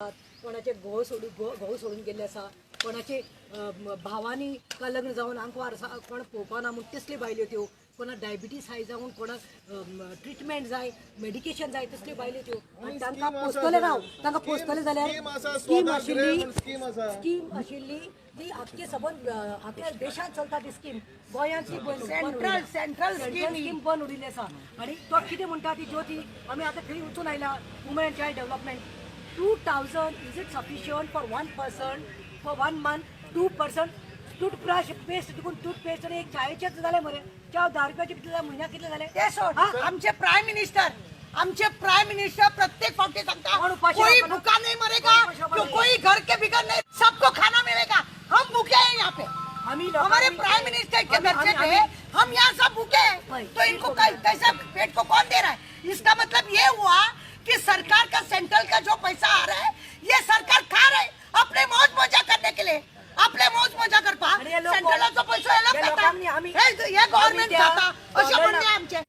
कोणाचे घोव सोडून गेले आसा, कोणाचे भावांनी का लग्न जावन हांगा वारसा कोण पळोवपाना म्हूण तसल्यो बायल्यो त्यो, कोणा डायबिटीस हाय जावन कोणा ट्रिटमेंट जाय मेडिकेशन जाय तसल्यो बायल्यो त्यो आनी तांकां पोसतले तांकां पोसतले जाल्यार स्कीम आशिल्ली ती आख्खे सबंद आख्या देशांत चलता ती स्कीम गोंयांत सेंट्रल स्कीम बंद उडिल्ली आसा आनी तो कितें म्हणटा ती ज्योती आमी आतां खंय वचून आयला woman and child development 2000 is it sufficient for one person for 1 month 2% toothbrush paste तिकून टूथपेस्ट आणि एक चायचेच झाले मरे चाव 10 रुपयाचे कितले महिना कितले झाले ते सोड आमचे प्राइम मिनिस्टर प्रत्येक फाउंटी सांगता कोई भूखा नहीं मरेगा तो कोई घर के बिगड़ नहीं सबको खाना मिलेगा। हम भूखे हैं यहाँ पे हमारे प्राइम मिनिस्टर के दर्जे पे हम यहाँ सब भूखे हैं तो इनको कैसे पेट को कौन दे रहा है। इसका मतलब ये हुआ कि सरकार का सेंट्रल का जो पैसा आ रहा है ये सरकार खा रहे अपने मौज मजा करने के लिए आपले मौज मजा करपा सेंट्रलचा पैसा हे गव्हर्नमेंट खाता अशा म्हणणे आमचे